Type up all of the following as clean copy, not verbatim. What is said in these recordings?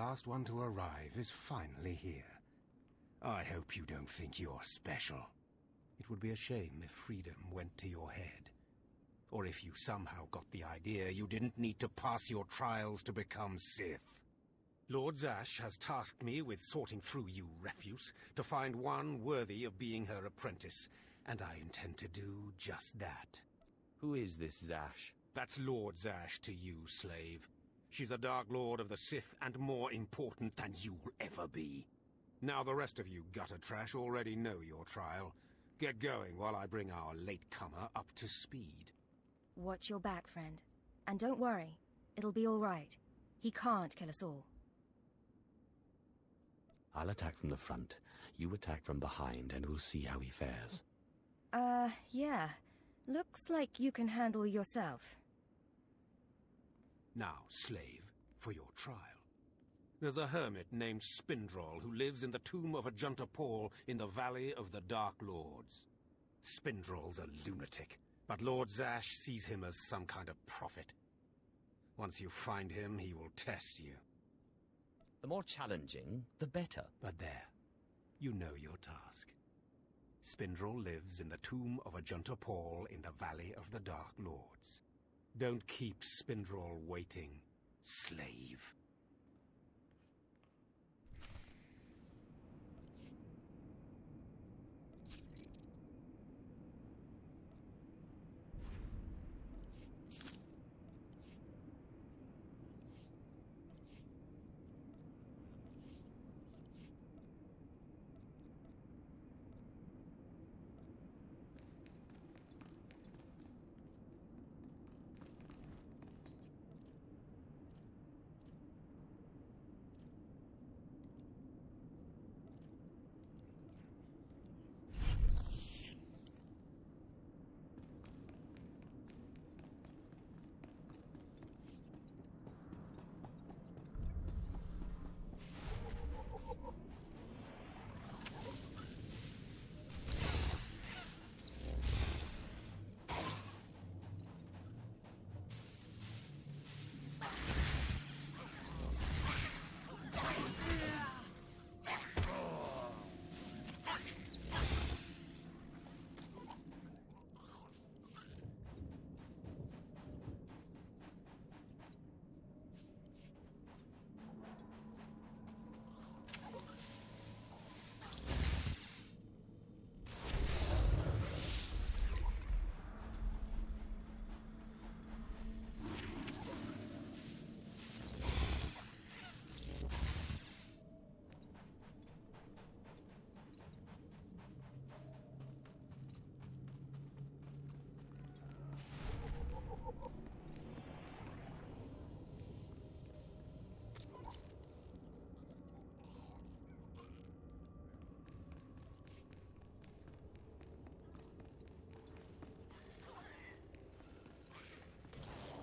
last one to arrive is finally here. I hope you don't think you're special. It would be a shame if freedom went to your head. Or if you somehow got the idea you didn't need to pass your trials to become Sith. Lord Zash has tasked me with sorting through you refuse to find one worthy of being her apprentice, and I intend to do just that. Who is this Zash? That's Lord Zash to you, slave. She's a Dark Lord of the Sith and more important than you'll ever be. Now the rest of you gutter trash already know your trial. Get going while I bring our latecomer up to speed. Watch your back, friend. And don't worry, it'll be all right. He can't kill us all. I'll attack from the front. You attack from behind, and we'll see how he fares. Yeah. Looks like you can handle yourself. Now, slave, for your trial. There's a hermit named Spindrol who lives in the tomb of Ajunta Paul in the Valley of the Dark Lords. Spindrol's a lunatic, but Lord Zash sees him as some kind of prophet. Once you find him, he will test you. The more challenging, the better. But there, you know your task. Spindrol lives in the tomb of Ajunta Paul in the Valley of the Dark Lords. Don't keep Spindrol waiting, slave.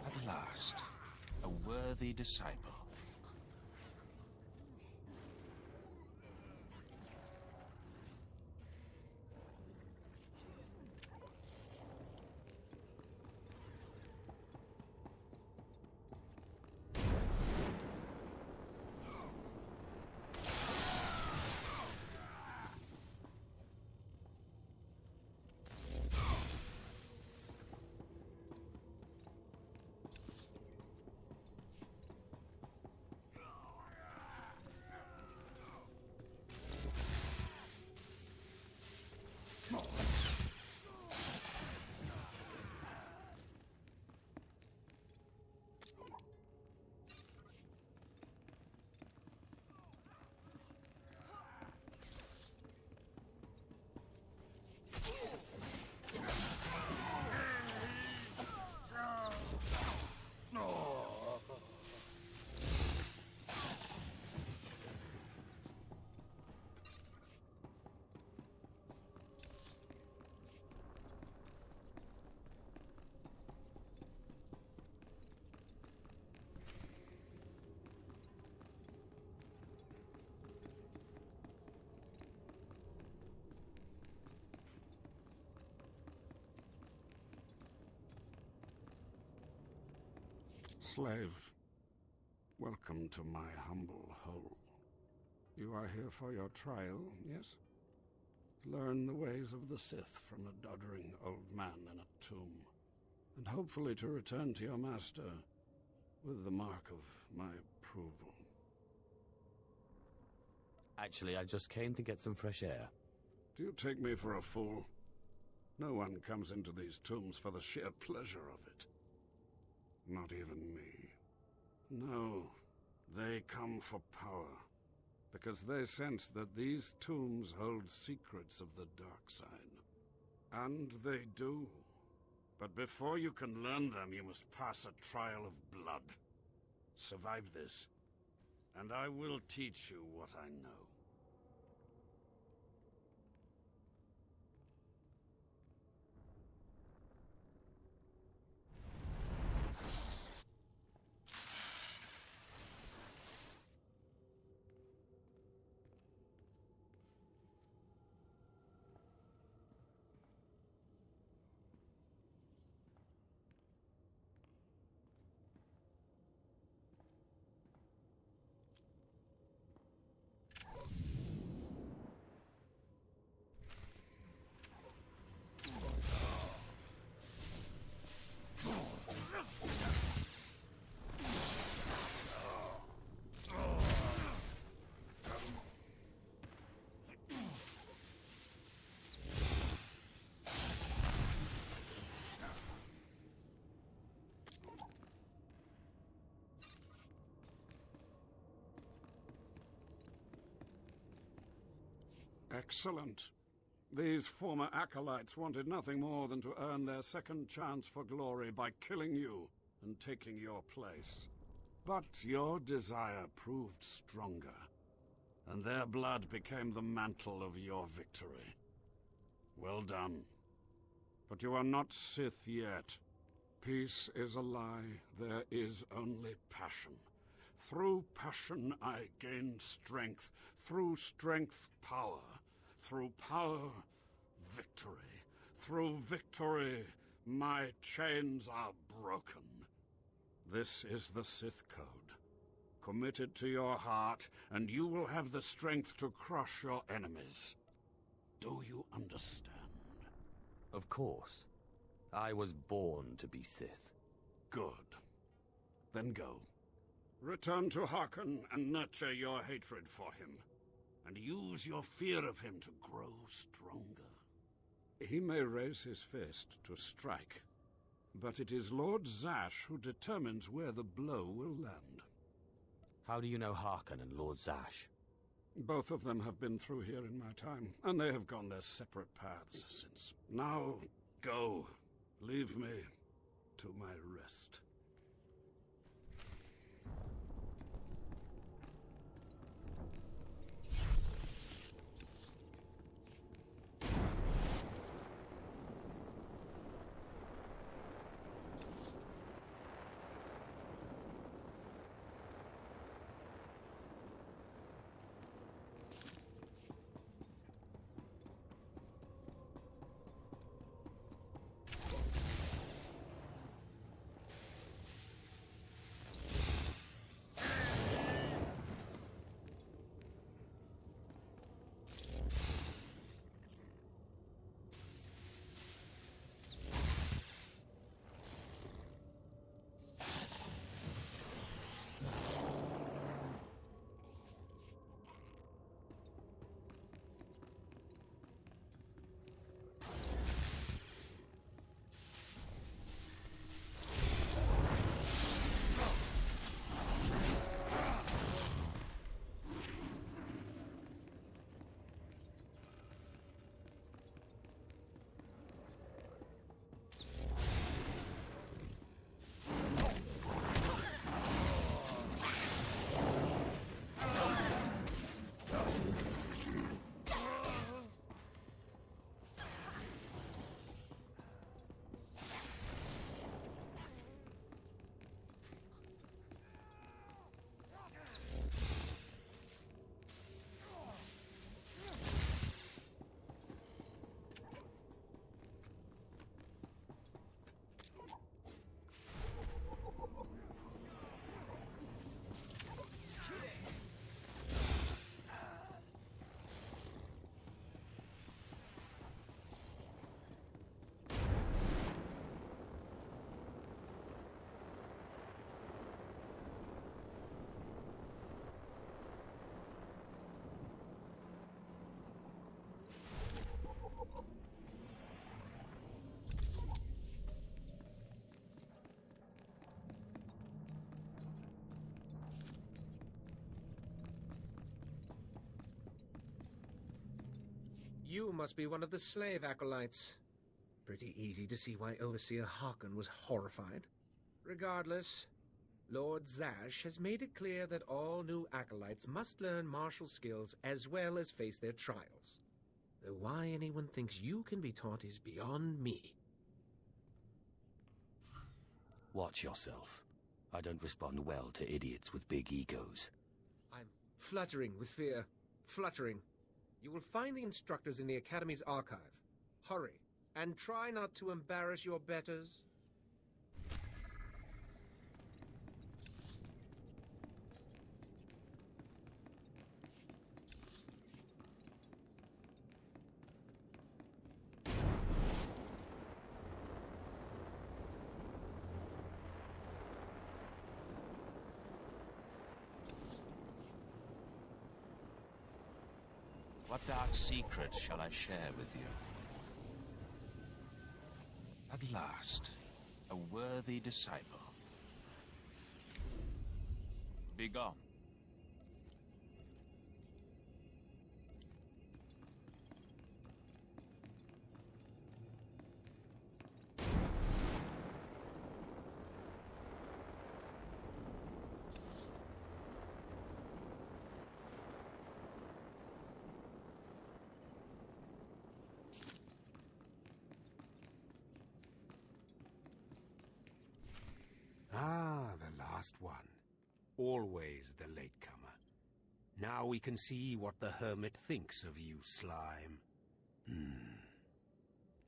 At last, a worthy disciple. Slave, welcome. Welcome to my humble hole. You are here for your trial, yes? Learn the ways of the Sith from a doddering old man in a tomb, and hopefully to return to your master with the mark of my approval. Actually, I just came to get some fresh air. Do you take me for a fool? No one comes into these tombs for the sheer pleasure of it. Not even me. No, they come for power, because they sense that these tombs hold secrets of the dark side. And they do. But before you can learn them, you must pass a trial of blood. Survive this, and I will teach you what I know. Excellent. These former acolytes wanted nothing more than to earn their second chance for glory by killing you and taking your place. But your desire proved stronger, and their blood became the mantle of your victory. Well done. But you are not Sith yet. Peace is a lie. There is only passion. Through passion I gain strength. Through strength, power. Through power, victory. Through victory, my chains are broken. This is the Sith Code. Commit it to your heart, and you will have the strength to crush your enemies. Do you understand? Of course. I was born to be Sith. Good. Then go. Return to Harkon and nurture your hatred for him. And use your fear of him to grow stronger. He may raise his fist to strike, but it is Lord Zash who determines where the blow will land. How do you know Harkon and Lord Zash? Both of them have been through here in my time, and they have gone their separate paths since. Now, go. Leave me to my rest. You must be one of the slave acolytes. Pretty easy to see why Overseer Harkon was horrified. Regardless, Lord Zash has made it clear that all new acolytes must learn martial skills as well as face their trials. Though why anyone thinks you can be taught is beyond me. Watch yourself. I don't respond well to idiots with big egos. I'm fluttering with fear. Fluttering. You will find the instructors in the Academy's archive. Hurry, and try not to embarrass your betters. What dark secret shall I share with you? At last, a worthy disciple. Begone. Ah, the last one. Always the latecomer. Now we can see what the hermit thinks of you, slime.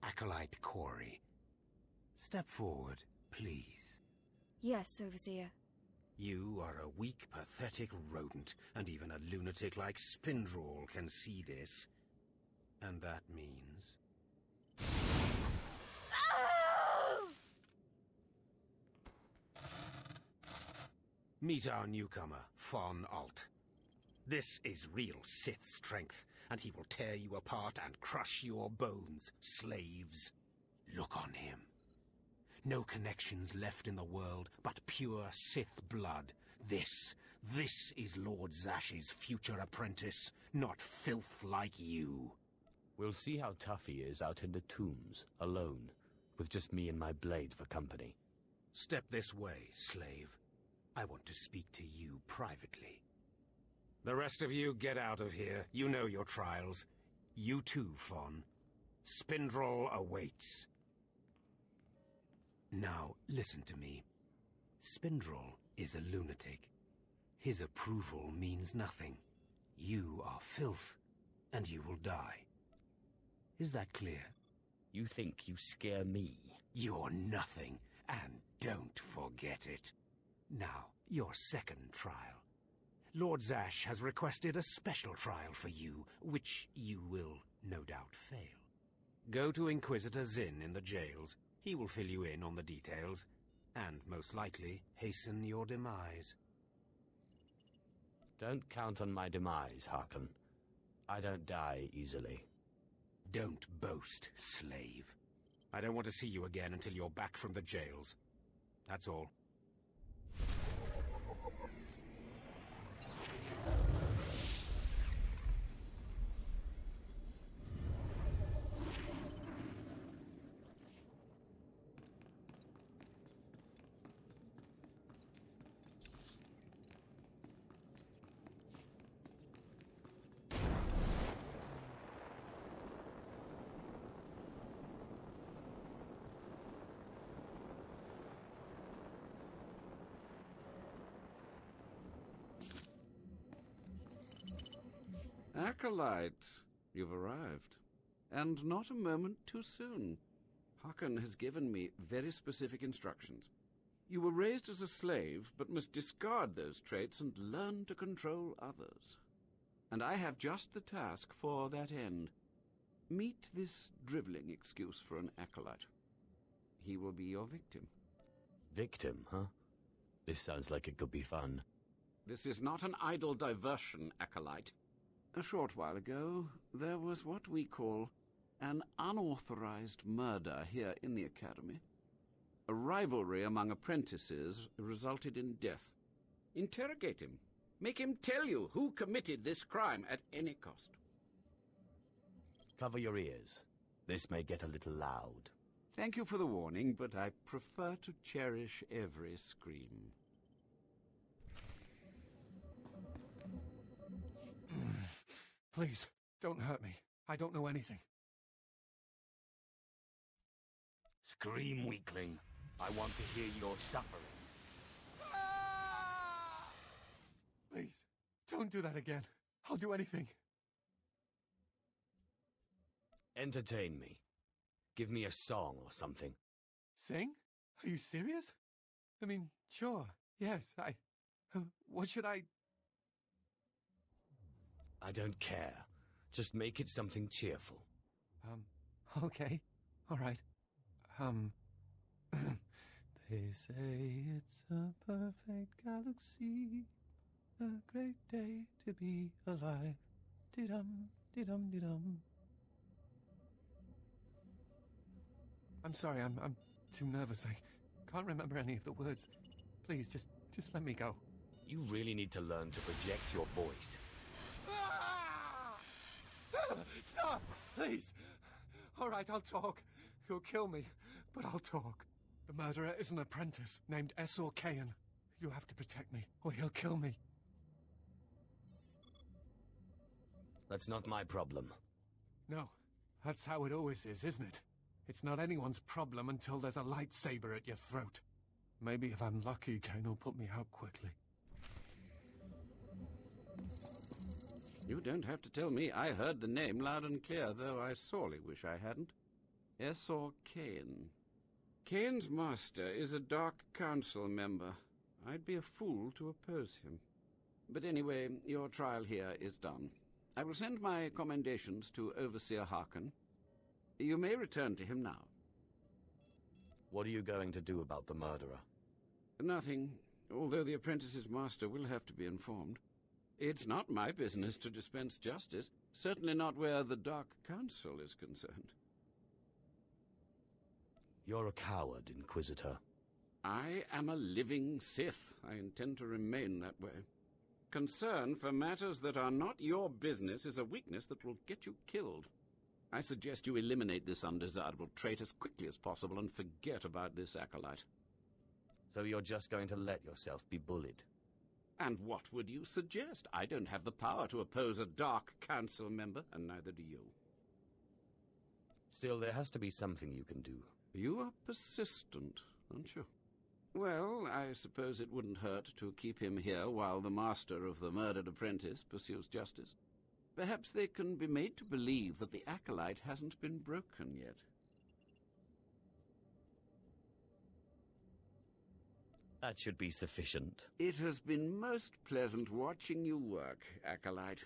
Acolyte Corey. Step forward, please. Yes, Overseer. You are a weak, pathetic rodent, and even a lunatic like Spindrel can see this. And that means... Meet our newcomer, Von Alt. This is real Sith strength, and he will tear you apart and crush your bones, slaves. Look on him. No connections left in the world, but pure Sith blood. This is Lord Zash's future apprentice, not filth like you. We'll see how tough he is out in the tombs, alone, with just me and my blade for company. Step this way, slave. I want to speak to you privately. The rest of you get out of here. You know your trials. You too, Fawn. Spindrel awaits. Now, listen to me. Spindrel is a lunatic. His approval means nothing. You are filth, and you will die. Is that clear? You think you scare me? You're nothing, and don't forget it. Now, your second trial. Lord Zash has requested a special trial for you, which you will no doubt fail. Go to Inquisitor Zinn in the jails. He will fill you in on the details, and most likely hasten your demise. Don't count on my demise, Harkon. I don't die easily. Don't boast, slave. I don't want to see you again until you're back from the jails. That's all. Acolyte, you've arrived. And not a moment too soon. Harkon has given me very specific instructions. You were raised as a slave, but must discard those traits and learn to control others. And I have just the task for that end. Meet this drivelling excuse for an acolyte. He will be your victim. Victim, huh? This sounds like it could be fun. This is not an idle diversion, acolyte. A short while ago, there was what we call an unauthorized murder here in the Academy. A rivalry among apprentices resulted in death. Interrogate him. Make him tell you who committed this crime at any cost. Cover your ears. This may get a little loud. Thank you for the warning, but I prefer to cherish every scream. Please, don't hurt me. I don't know anything. Scream, weakling. I want to hear your suffering. Please, don't do that again. I'll do anything. Entertain me. Give me a song or something. Sing? Are you serious? I mean, sure. Yes, what should I... I don't care. Just make it something cheerful. Okay. All right. They say it's a perfect galaxy, a great day to be alive. Dee-dum, dee-dum, dee-dum. I'm sorry, I'm too nervous. I can't remember any of the words. Please, just let me go. You really need to learn to project your voice. Stop! Please! All right, I'll talk. You'll kill me, but I'll talk. The murderer is an apprentice named Swtor Kayan. You have to protect me, or he'll kill me. That's not my problem. No, that's how it always is, isn't it? It's not anyone's problem until there's a lightsaber at your throat. Maybe if I'm lucky, Kain will put me out quickly. You don't have to tell me. I heard the name loud and clear, though I sorely wish I hadn't. Swtor Kayan. Kain's master is a Dark Council member. I'd be a fool to oppose him. But anyway, your trial here is done. I will send my commendations to Overseer Harkon. You may return to him now. What are you going to do about the murderer? Nothing, although the apprentice's master will have to be informed. It's not my business to dispense justice, certainly not where the Dark Council is concerned. You're a coward, Inquisitor. I am a living Sith. I intend to remain that way. Concern for matters that are not your business is a weakness that will get you killed. I suggest you eliminate this undesirable trait as quickly as possible and forget about this acolyte. So you're just going to let yourself be bullied? And what would you suggest? I don't have the power to oppose a Dark Council member, and neither do you. Still, there has to be something you can do. You are persistent, aren't you? Well, I suppose it wouldn't hurt to keep him here while the master of the murdered apprentice pursues justice. Perhaps they can be made to believe that the acolyte hasn't been broken yet. That should be sufficient. It has been most pleasant watching you work, acolyte.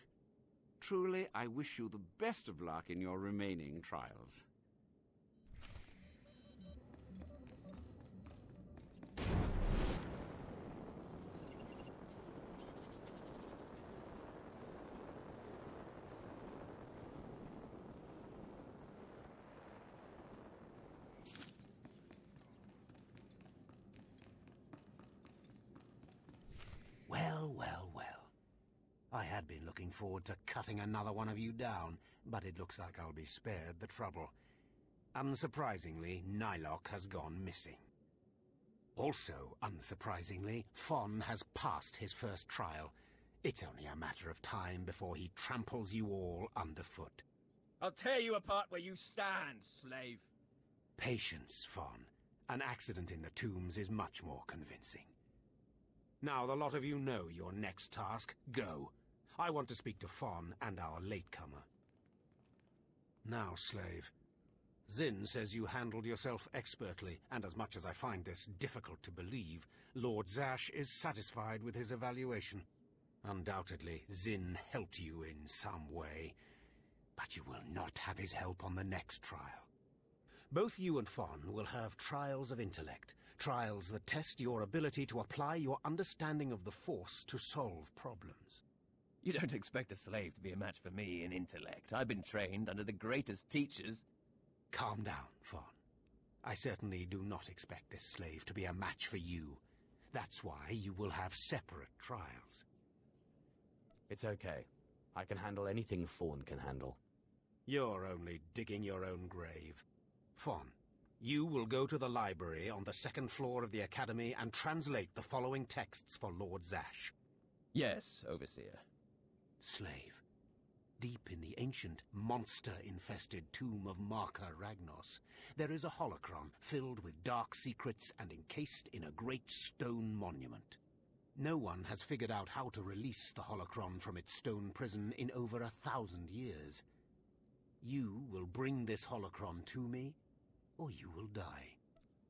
Truly, I wish you the best of luck in your remaining trials. Well. I had been looking forward to cutting another one of you down, but it looks like I'll be spared the trouble. Unsurprisingly, Nylock has gone missing. Also, unsurprisingly, Fon has passed his first trial. It's only a matter of time before he tramples you all underfoot. I'll tear you apart where you stand, slave. Patience, Fon. An accident in the tombs is much more convincing. Now the lot of you know your next task. Go. I want to speak to Fon and our latecomer. Now, slave. Zin says you handled yourself expertly, and as much as I find this difficult to believe, Lord Zash is satisfied with his evaluation. Undoubtedly, Zin helped you in some way, but you will not have his help on the next trial. Both you and Fon will have trials of intellect, trials that test your ability to apply your understanding of the Force to solve problems. You don't expect a slave to be a match for me in intellect. I've been trained under the greatest teachers. Calm down, Fon. I certainly do not expect this slave to be a match for you. That's why you will have separate trials. It's okay. I can handle anything Fawn can handle. You're only digging your own grave. Fawn, you will go to the library on the second floor of the Academy and translate the following texts for Lord Zash. Yes, Overseer. Slave, deep in the ancient, monster-infested tomb of Marker Ragnos, there is a holocron filled with dark secrets and encased in a great stone monument. No one has figured out how to release the holocron from its stone prison in over 1,000 years. You will bring this holocron to me, or you will die.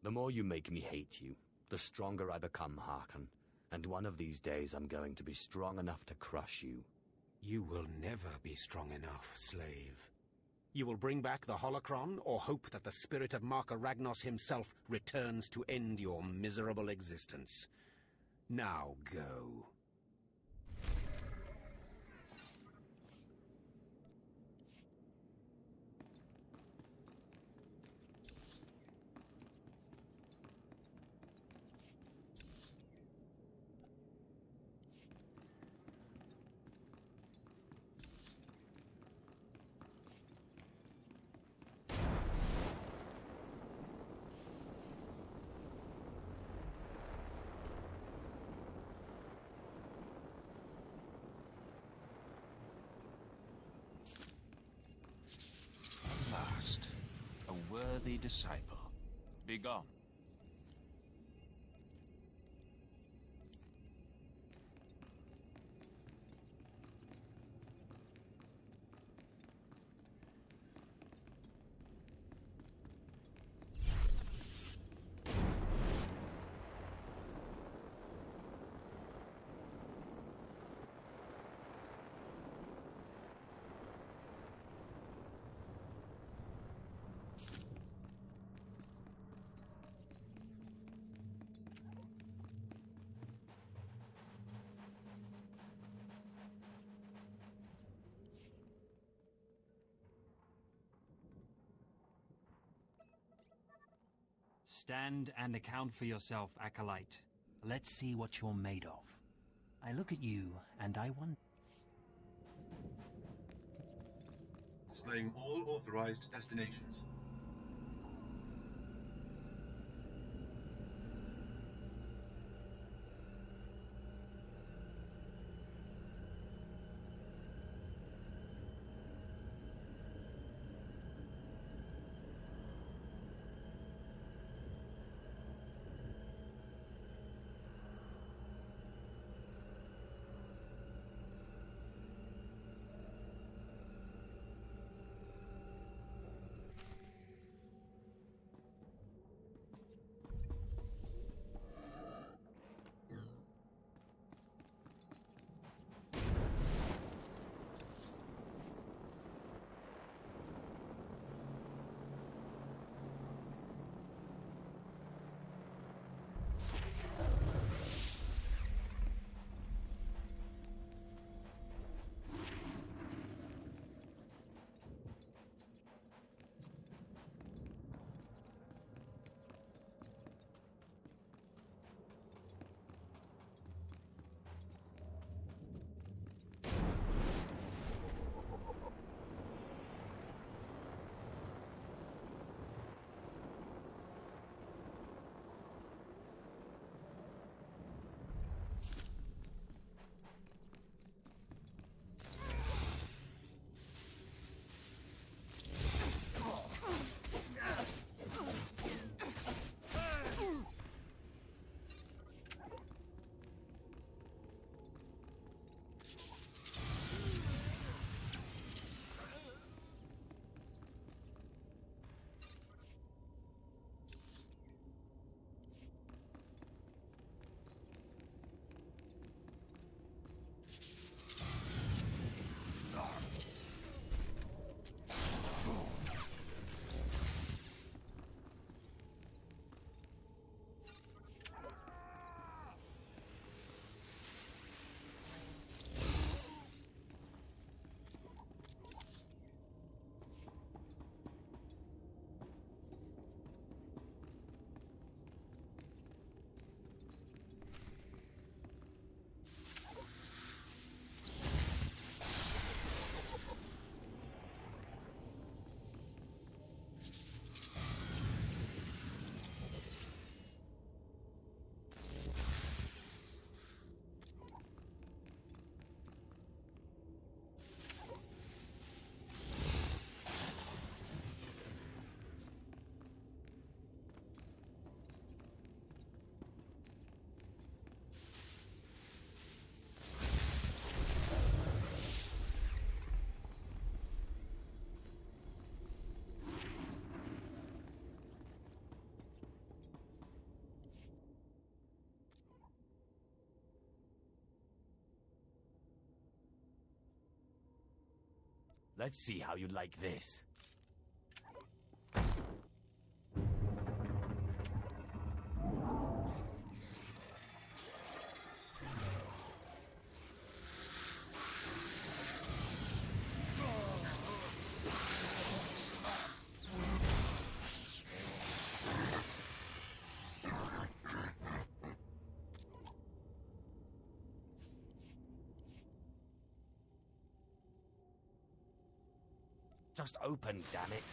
The more you make me hate you, the stronger I become, Harkon. And one of these days I'm going to be strong enough to crush you. You will never be strong enough, slave. You will bring back the holocron, or hope that the spirit of Marker Ragnos himself returns to end your miserable existence. Now go. A worthy disciple. Begone. Stand and account for yourself, Acolyte. Let's see what you're made of. I look at you, and I wonder... Displaying all authorized destinations. Let's see how you like this. Just open, damn it.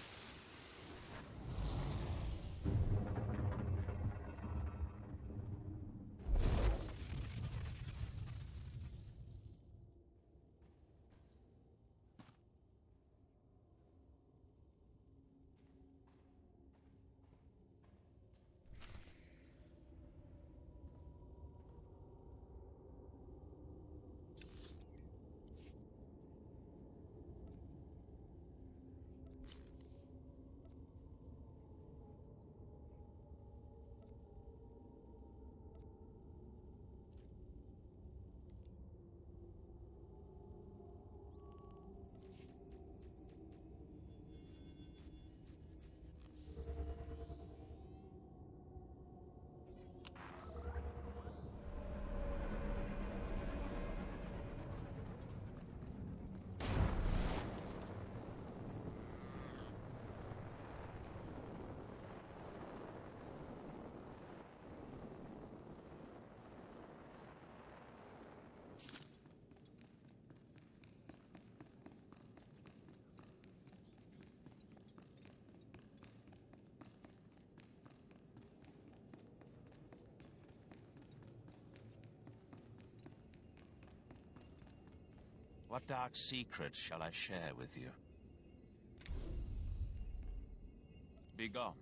What dark secret shall I share with you? Be gone.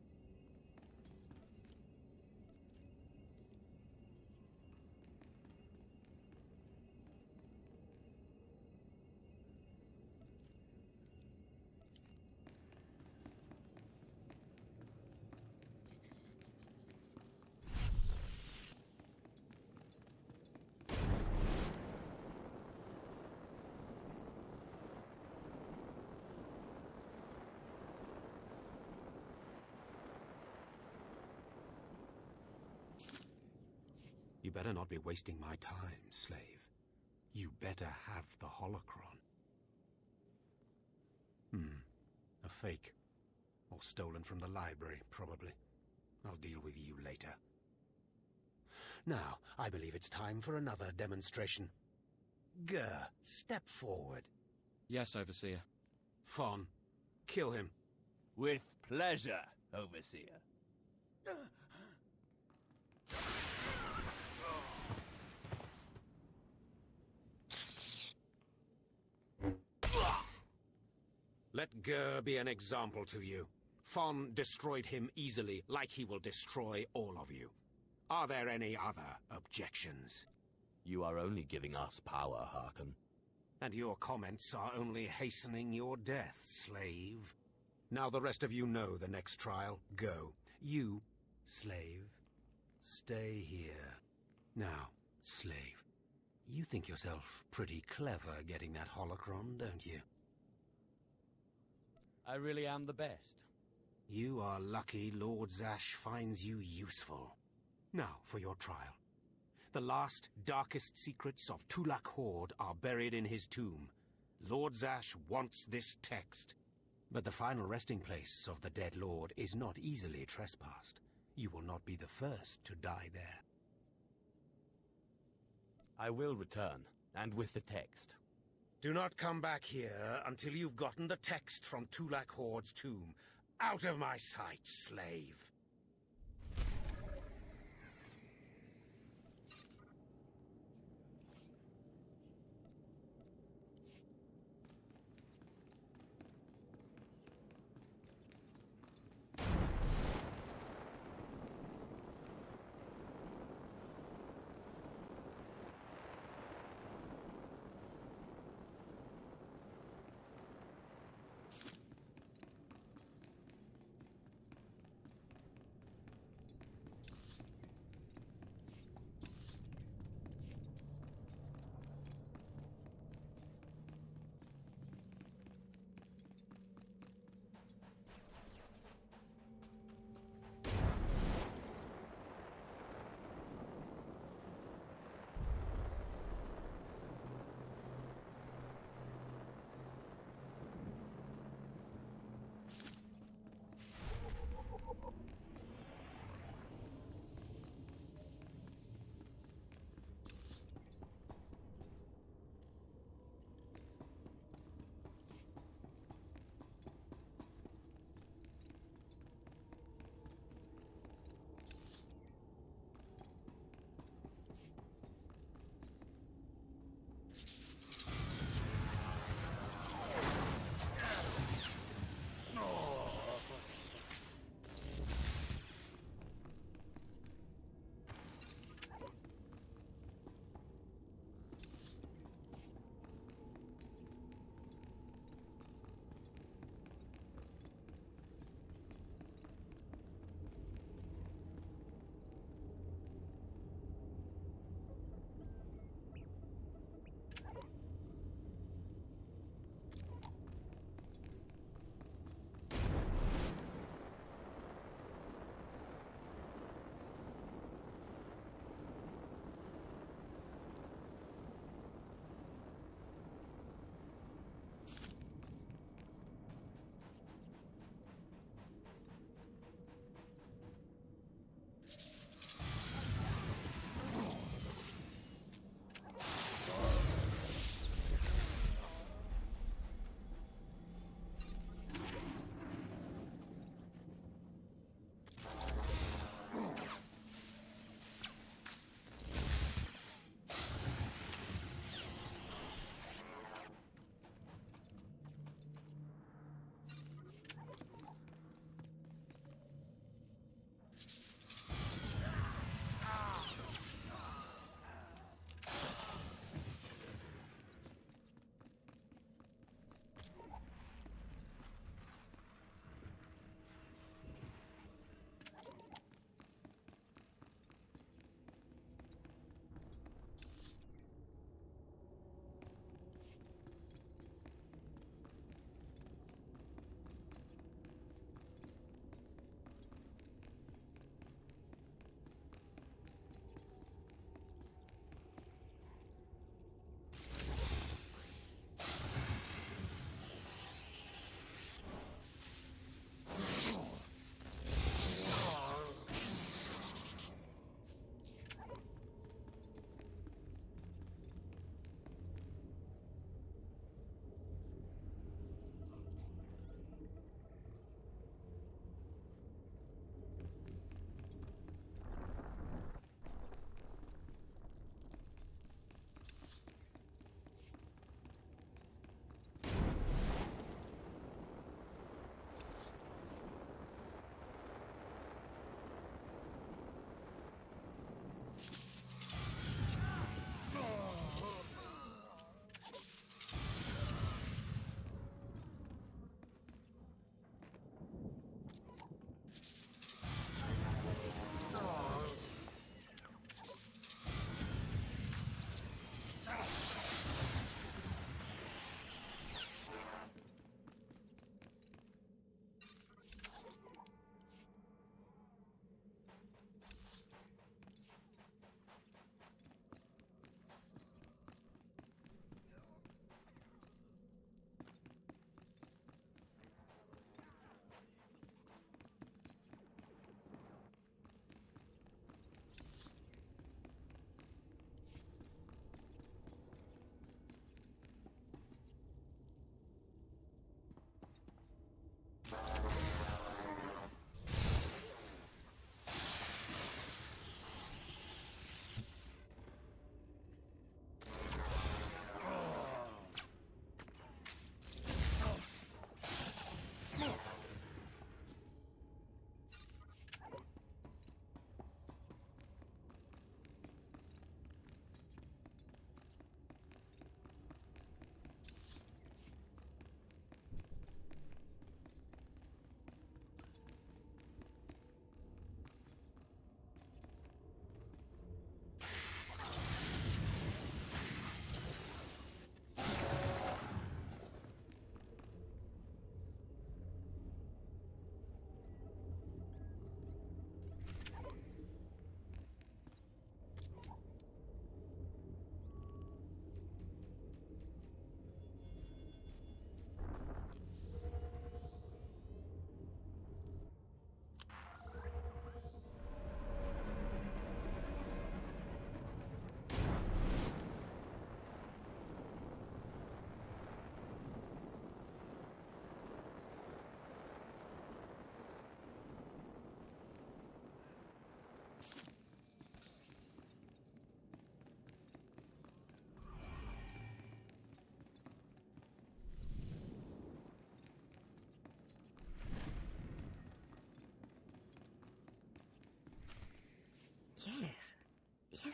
You better not be wasting my time, slave. You better have the holocron. A fake. Or stolen from the library, probably. I'll deal with you later. Now, I believe it's time for another demonstration. Gur, step forward. Yes, Overseer. Fon, kill him. With pleasure, Overseer. Let Gur be an example to you. Fon destroyed him easily, like he will destroy all of you. Are there any other objections? You are only giving us power, Harkon. And your comments are only hastening your death, slave. Now the rest of you know the next trial. Go. You, slave, stay here. Now, slave, you think yourself pretty clever getting that holocron, don't you? I really am the best. You are lucky Lord Zash finds you useful. Now for your trial. The last, darkest secrets of Tulak Horde are buried in his tomb. Lord Zash wants this text. But the final resting place of the dead lord is not easily trespassed. You will not be the first to die there. I will return, and with the text. Do not come back here until you've gotten the text from Tulak Horde's tomb. Out of my sight, slave!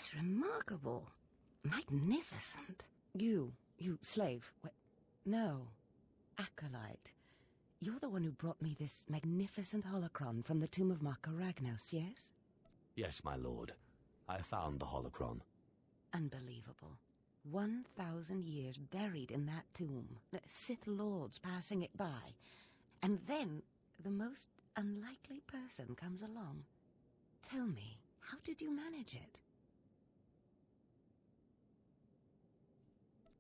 It's remarkable. Magnificent. You slave. No, acolyte. You're the one who brought me this magnificent holocron from the tomb of Marka Ragnos, yes? Yes, my lord. I found the holocron. Unbelievable. 1,000 years buried in that tomb. The Sith Lords passing it by. And then the most unlikely person comes along. Tell me, how did you manage it?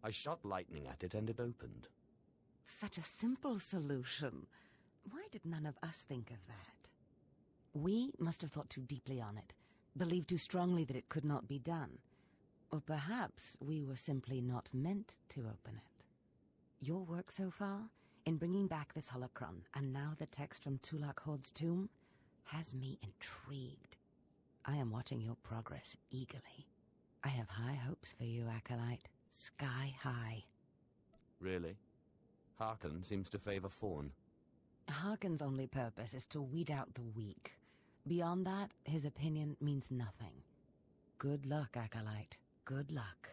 I shot lightning at it and it opened. Such a simple solution. Why did none of us think of that? We must have thought too deeply on it, believed too strongly that it could not be done. Or perhaps we were simply not meant to open it. Your work so far, in bringing back this holocron, and now the text from Tulak Horde's tomb, has me intrigued. I am watching your progress eagerly. I have high hopes for you, Acolyte. Sky high. Really? Harkon seems to favor Fawn. Harkon's only purpose is to weed out the weak. Beyond that, his opinion means nothing. Good luck, Acolyte. Good luck.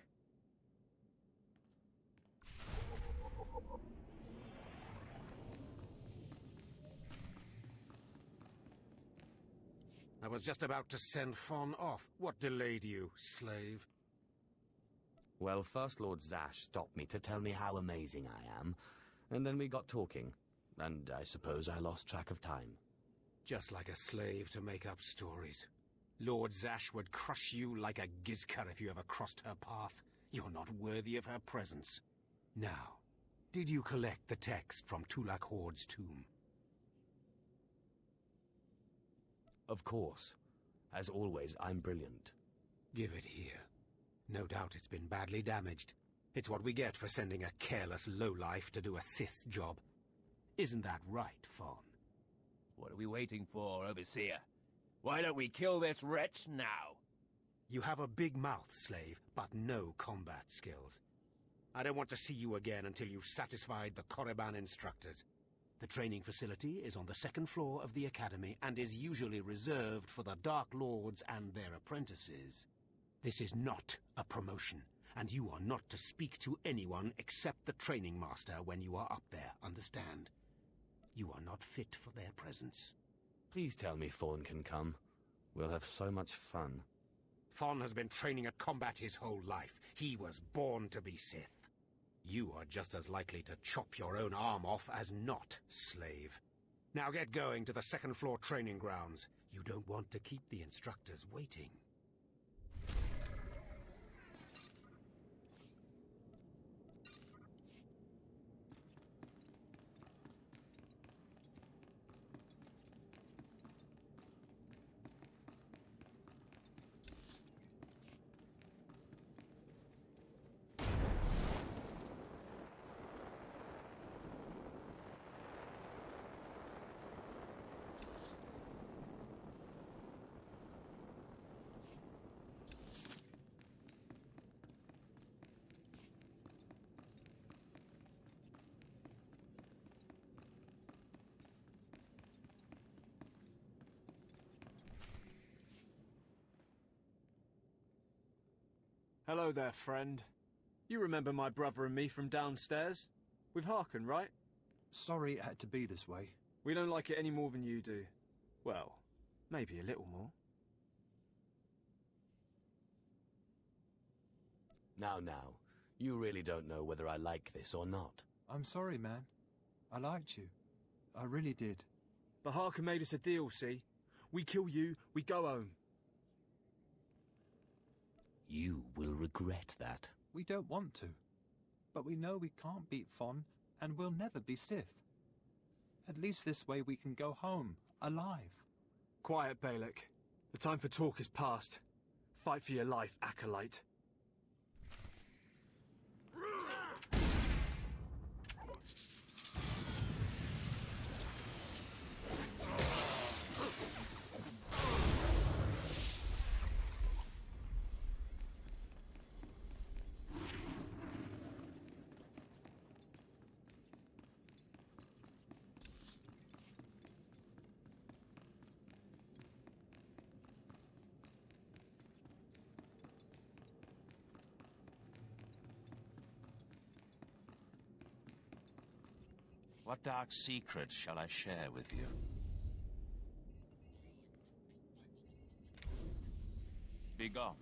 I was just about to send Fawn off. What delayed you, slave? Well, First Lord Zash stopped me to tell me how amazing I am, and then we got talking, and I suppose I lost track of time. Just like a slave to make up stories. Lord Zash would crush you like a gizkar if you ever crossed her path. You're not worthy of her presence. Now, did you collect the text from Tulak Horde's tomb? Of course. As always, I'm brilliant. Give it here. No doubt it's been badly damaged. It's what we get for sending a careless lowlife to do a Sith job. Isn't that right, Fawn? What are we waiting for, Overseer? Why don't we kill this wretch now? You have a big mouth, slave, but no combat skills. I don't want to see you again until you've satisfied the Korriban instructors. The training facility is on the second floor of the Academy and is usually reserved for the Dark Lords and their apprentices. This is not a promotion, and you are not to speak to anyone except the training master when you are up there, understand? You are not fit for their presence. Please tell me Fawn can come. We'll have so much fun. Fawn has been training at combat his whole life. He was born to be Sith. You are just as likely to chop your own arm off as not, slave. Now get going to the second floor training grounds. You don't want to keep the instructors waiting. Hello there, friend. You remember my brother and me from downstairs? With Harkon, right? Sorry it had to be this way. We don't like it any more than you do. Well, maybe a little more. Now, you really don't know whether I like this or not. I'm sorry, man. I liked you. I really did. But Harkon made us a deal, see? We kill you, we go home. You will regret that. We don't want to. But we know we can't beat Fon, and we'll never be Sith. At least this way we can go home, alive. Quiet, Balak. The time for talk is past. Fight for your life, Acolyte. What dark secret shall I share with you? Be gone.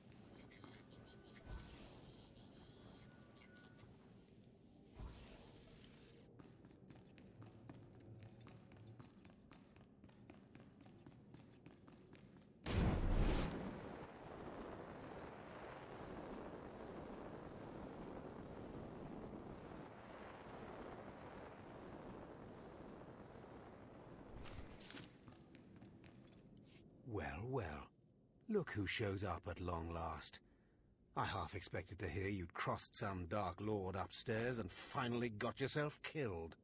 Well, well. Look who shows up at long last. I half expected to hear you'd crossed some Dark Lord upstairs and finally got yourself killed.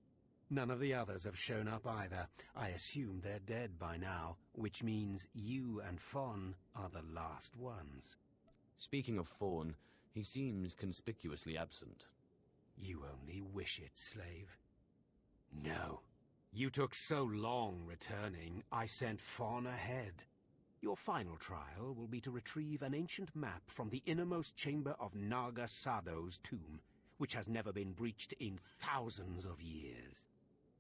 None of the others have shown up either. I assume they're dead by now, which means you and Fawn are the last ones. Speaking of Fawn, he seems conspicuously absent. You only wish it, slave. No. You took so long returning, I sent Fawn ahead. Your final trial will be to retrieve an ancient map from the innermost chamber of Naga Sado's tomb, which has never been breached in thousands of years.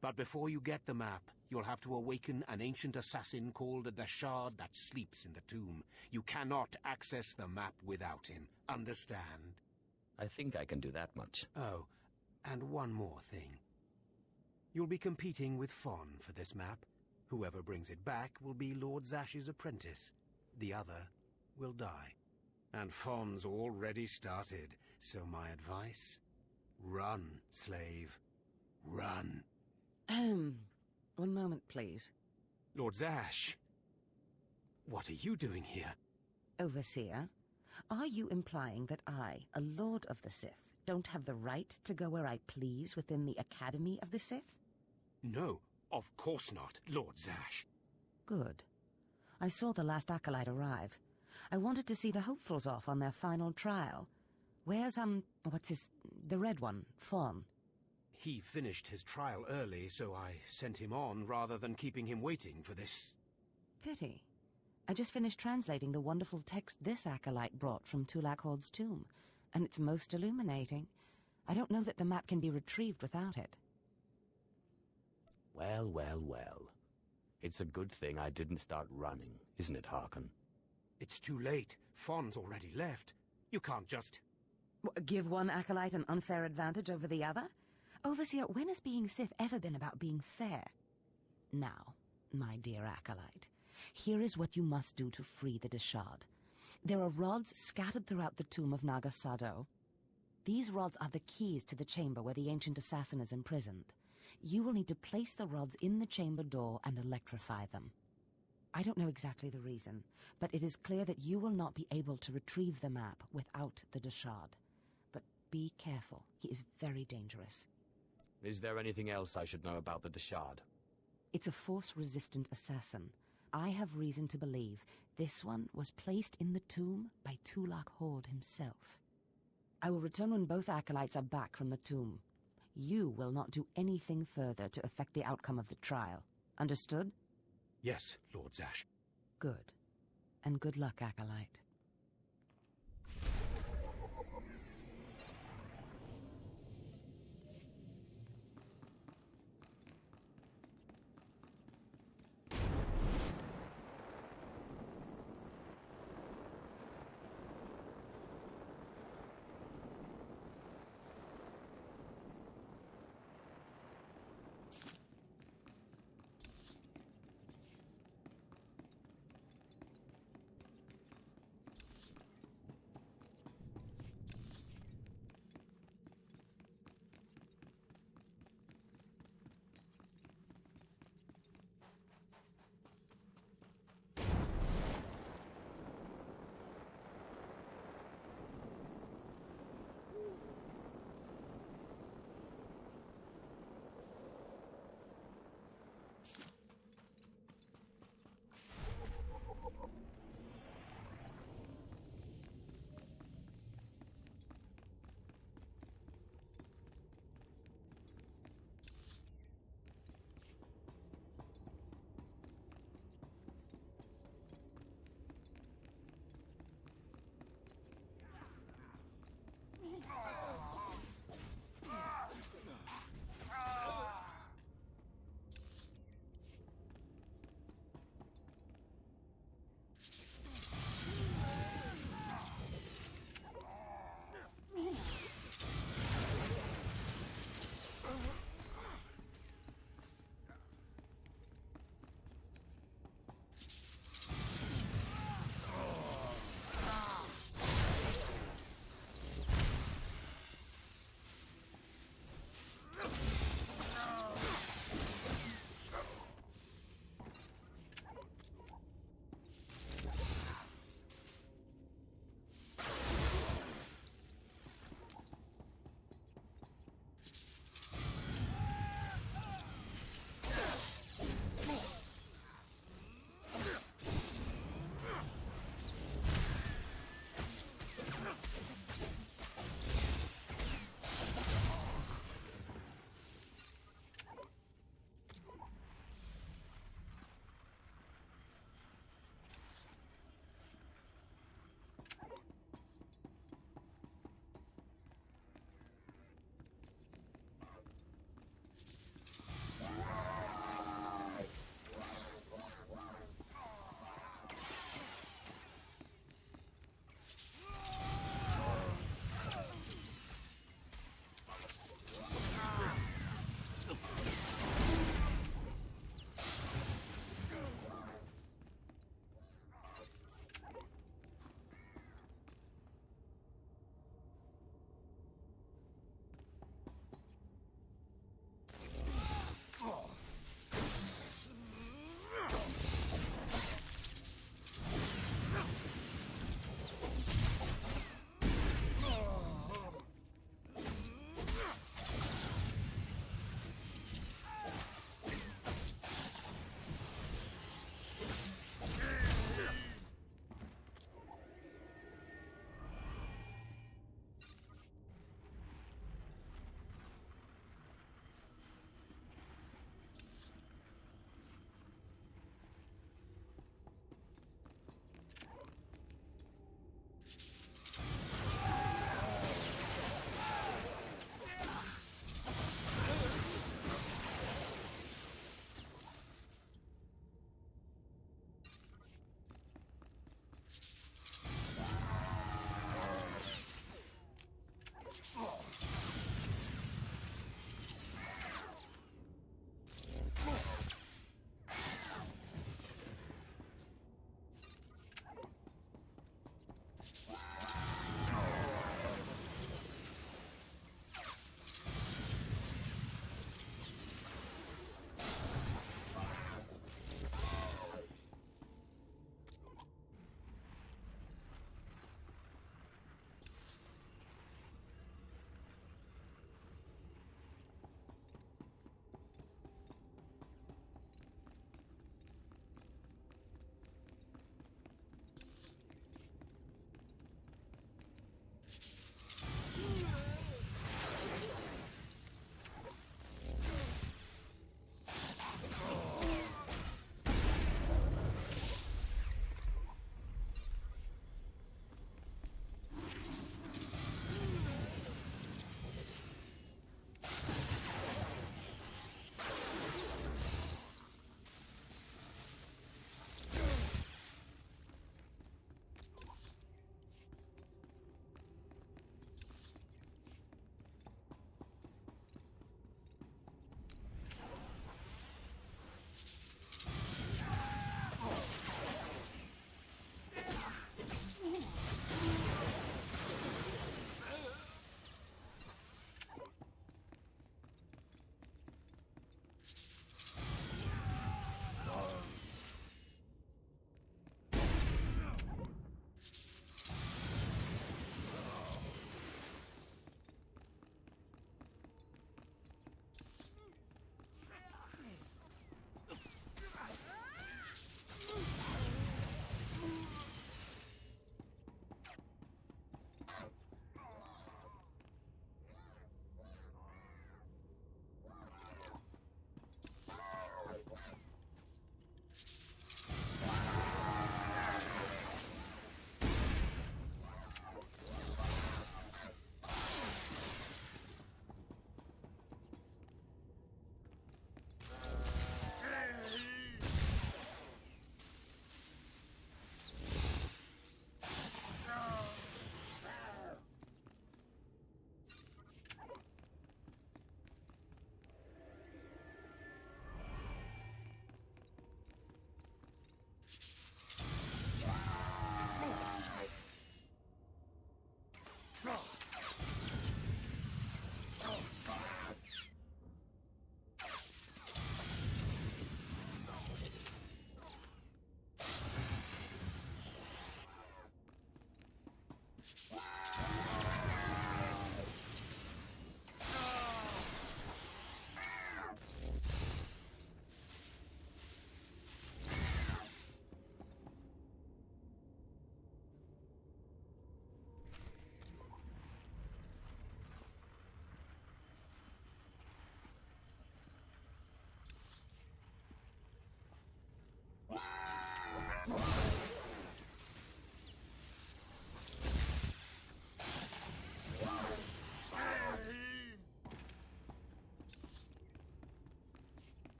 But before you get the map, you'll have to awaken an ancient assassin called a Dashard that sleeps in the tomb. You cannot access the map without him. Understand? I think I can do that much. Oh, and one more thing. You'll be competing with Fawn for this map. Whoever brings it back will be Lord Zash's apprentice. The other will die. And Fawn's already started, so my advice? Run, slave. Run. One moment, please. Lord Zash, what are you doing here? Overseer, are you implying that I, a Lord of the Sith, don't have the right to go where I please within the Academy of the Sith? No, of course not, Lord Zash. Good. I saw the last acolyte arrive. I wanted to see the hopefuls off on their final trial. Where's, the red one, Fawn? He finished his trial early, so I sent him on rather than keeping him waiting for this. Pity. I just finished translating the wonderful text this acolyte brought from Tulak Horde's tomb, and it's most illuminating. I don't know that the map can be retrieved without it. Well, well, well. It's a good thing I didn't start running, isn't it, Harkon? It's too late. Fawn's already left. You can't just... Give one acolyte an unfair advantage over the other? Overseer, when has being Sith ever been about being fair? Now, my dear acolyte, here is what you must do to free the Dashard. There are rods scattered throughout the tomb of Naga Sado. These rods are the keys to the chamber where the ancient assassin is imprisoned. You will need to place the rods in the chamber door and electrify them. I don't know exactly the reason, but it is clear that you will not be able to retrieve the map without the Dashard. But be careful. He is very dangerous. Is there anything else I should know about the Dashard? It's a force-resistant assassin. I have reason to believe this one was placed in the tomb by Tulak Horde himself. I will return when both acolytes are back from the tomb. You will not do anything further to affect the outcome of the trial. Understood? Yes, Lord Zash. Good. And good luck, acolyte.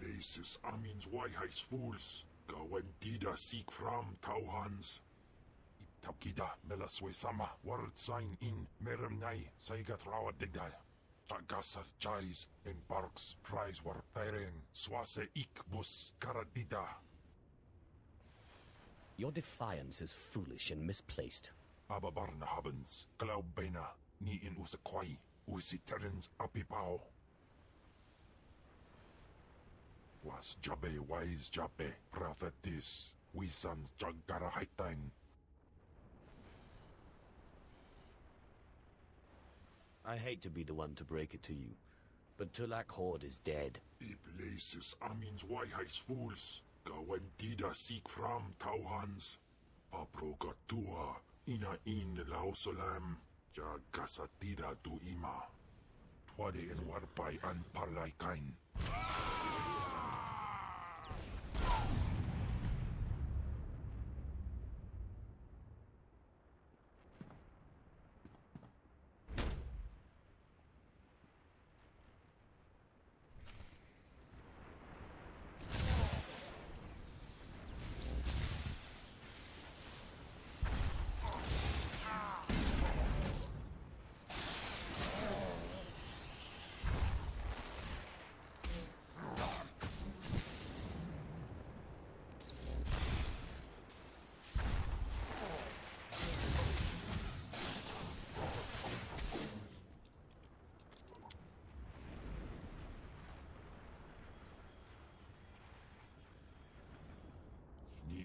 Places amins wayhais fools. Gawentida seek from Tauhans. Itapkida melaswe sama word sign in meremnai saigat rawa digdal. Tagasar chais in parks prize war peren swase ikbus karadida. Your defiance is foolish and misplaced. Ababarna habens, glaubena, ni in usakwai, usiterens apipao. Was Jabe wise Jabe, prophetis, wisans jagara haitang. I hate to be the one to break it to you, but Tulak Horde is dead. I places amins wayhais fools, gawentida seek from Tauhans. Paprogatua, ina in lausolam, jagasatida tu ima. Twade en warpai an parlaikain.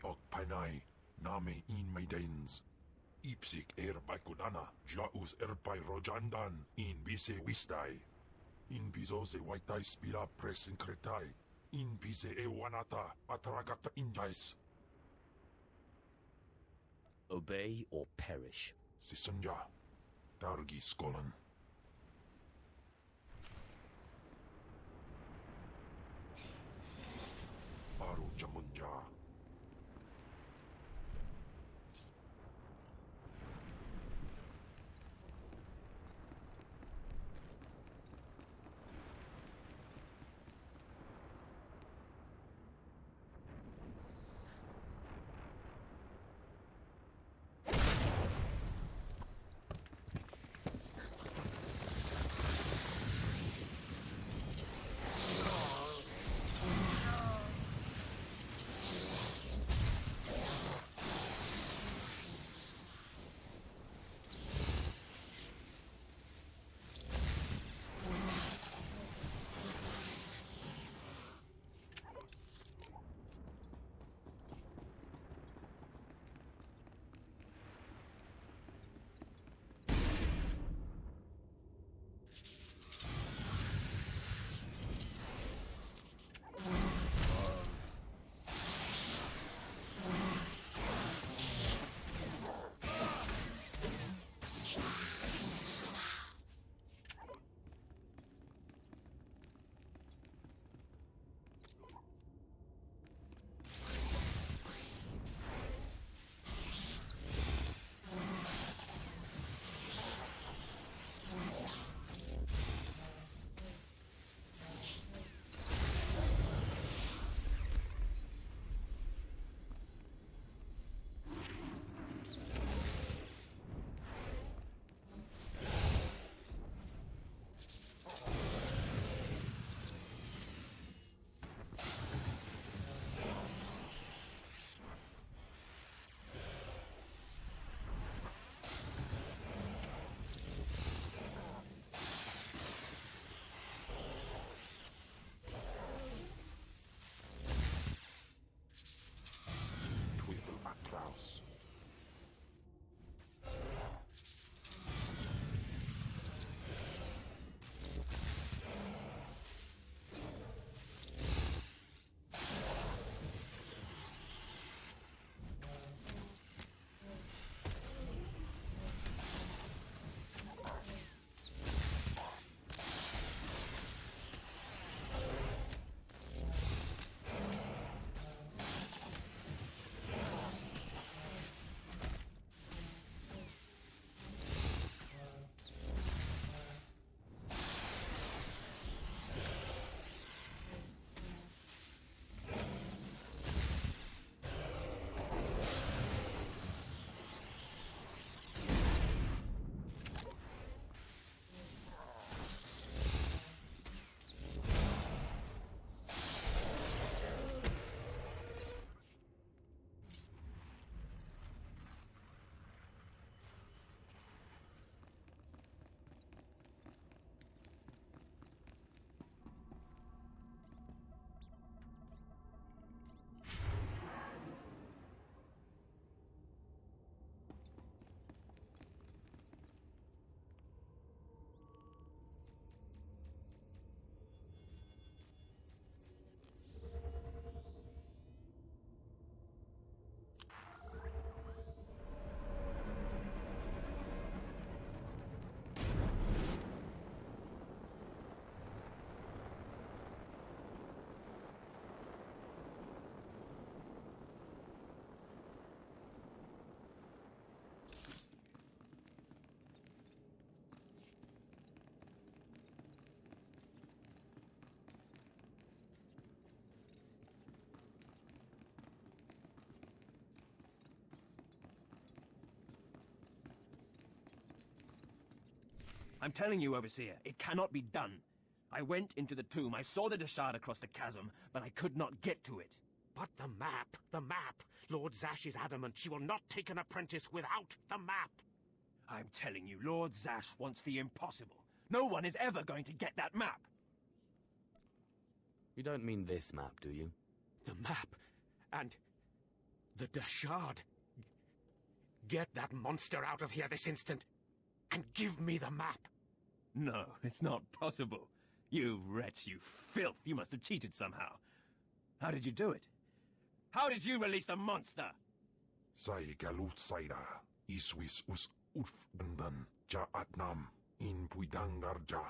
ok panay, name in maidens. Ipsik baikudana, jaus erpai rojandan, in bise wistai. In bizo waitai spila presin kretai, in bise wanata, atragata indais. Obey or perish. Sisunja, Dargi Skolan. Baru Jamunja. I'm telling you, Overseer, it cannot be done. I went into the tomb, I saw the Deshard across the chasm, but I could not get to it. But the map! The map! Lord Zash is adamant she will not take an apprentice without the map! I'm telling you, Lord Zash wants the impossible. No one is ever going to get that map! You don't mean this map, do you? The map! And The Dashard. Get that monster out of here this instant, and give me the map. No, it's not possible. You wretch, you filth. You must have cheated somehow. How did you do it? How did you release the monster? Sai galut saira, iswis us urf bandan, ja atnam, in puidangarja.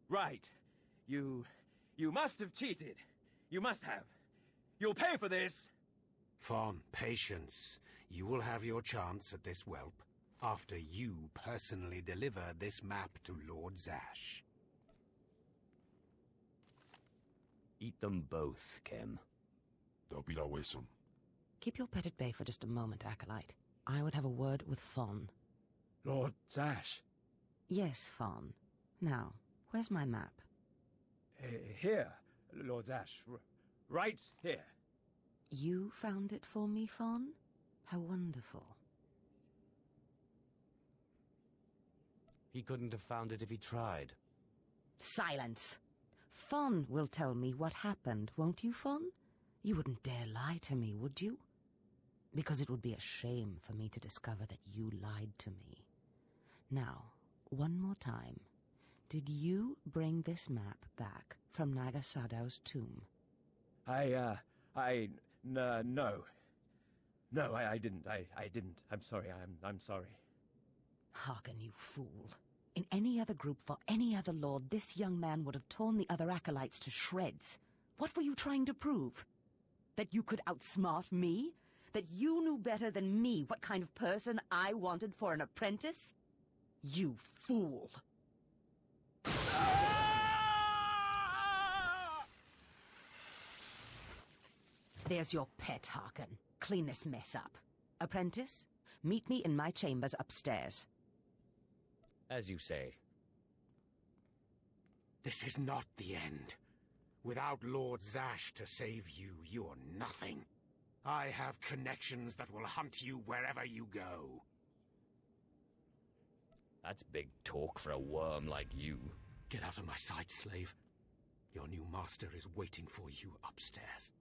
Right. You must have cheated. You must have. You'll pay for this. Fawn, patience. You will have your chance at this whelp after you personally deliver this map to Lord Zash. Eat them both, Kim. Keep your pet at bay for just a moment, Acolyte. I would have a word with Fawn. Lord Zash. Yes, Fawn. Now, where's my map? Here, Lord Zash. Right here. You found it for me, Fawn? How wonderful. He couldn't have found it if he tried. Silence! Fawn will tell me what happened, won't you, Fawn? You wouldn't dare lie to me, would you? Because it would be a shame for me to discover that you lied to me. Now, one more time. Did you bring this map back from Nagasadow's tomb? No. No, I didn't. I didn't. I'm sorry. I'm sorry. Hearken, you fool. In any other group for any other lord, this young man would have torn the other acolytes to shreds. What were you trying to prove? That you could outsmart me? That you knew better than me what kind of person I wanted for an apprentice? You fool! There's your pet, Harkin. Clean this mess up. Apprentice, meet me in my chambers upstairs. As you say. This is not the end. Without Lord Zash to save you, you're nothing. I have connections that will hunt you wherever you go. That's big talk for a worm like you. Get out of my sight, slave. Your new master is waiting for you upstairs.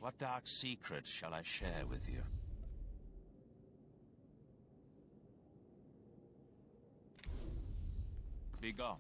What dark secret shall I share with you? Be gone.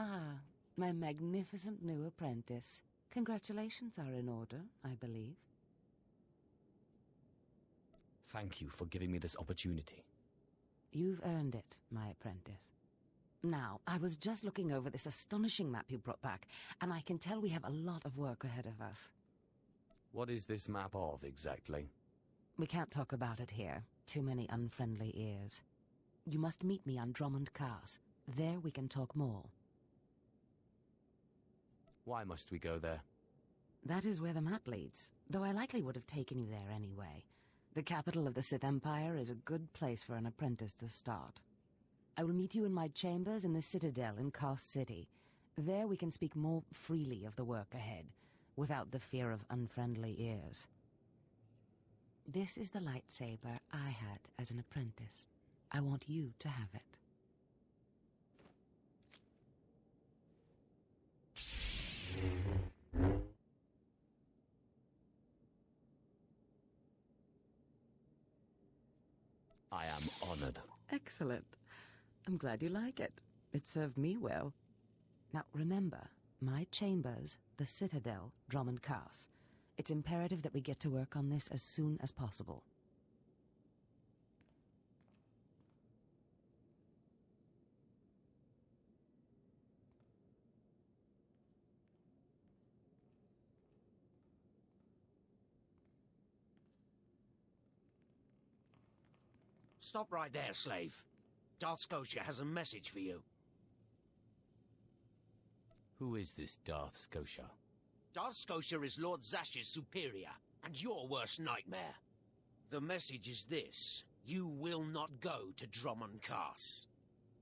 Ah, my magnificent new apprentice. Congratulations are in order, I believe. Thank you for giving me this opportunity. You've earned it, my apprentice. Now, I was just looking over this astonishing map you brought back, and I can tell we have a lot of work ahead of us. What is this map of, exactly? We can't talk about it here. Too many unfriendly ears. You must meet me on Drummond Cars. There we can talk more. Why must we go there? That is where the map leads, though I likely would have taken you there anyway. The capital of the Sith Empire is a good place for an apprentice to start. I will meet you in my chambers in the Citadel in Kars City. There we can speak more freely of the work ahead, without the fear of unfriendly ears. This is the lightsaber I had as an apprentice. I want you to have it. I am honored. Excellent. I'm glad you like it. It served me well. Now, remember, my chambers, the Citadel, Drummond Cars. It's imperative that we get to work on this as soon as possible. Stop right there, slave. Darth Scotia has a message for you. Who is this Darth Scotia? Darth Scotia is Lord Zash's superior, and your worst nightmare. The message is this: you will not go to Drummond Cars.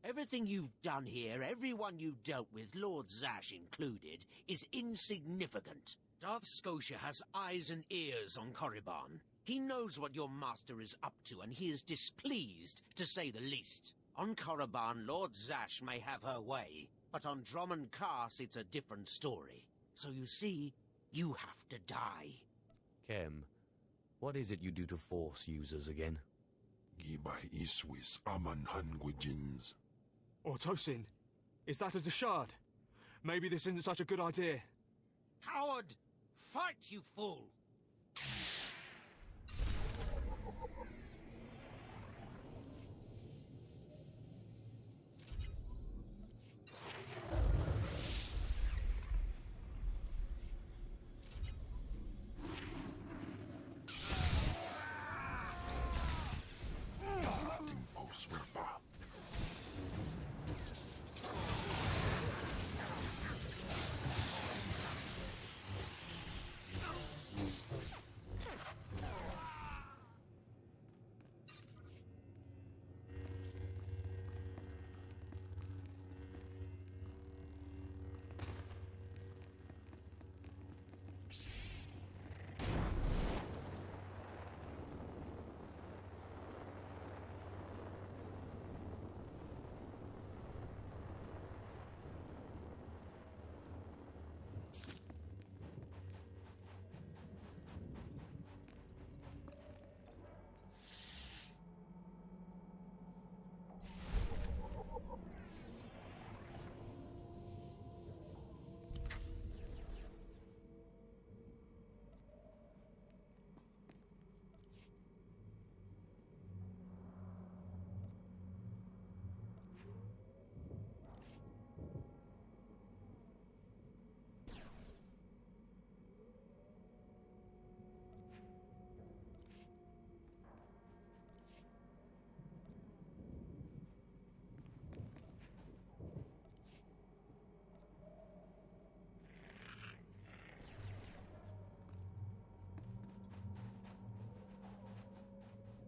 Everything you've done here, everyone you've dealt with, Lord Zash included, is insignificant. Darth Scotia has eyes and ears on Korriban. He knows what your master is up to, and he is displeased, to say the least. On Korriban, Lord Zash may have her way, but on Drummond Cars, it's a different story. So you see, you have to die. Kem, what is it you do to Force users again? Gibay iswis aman hangwijins. Or Tosin, is that a Deshard? Maybe this isn't such a good idea. Coward! Fight, you fool!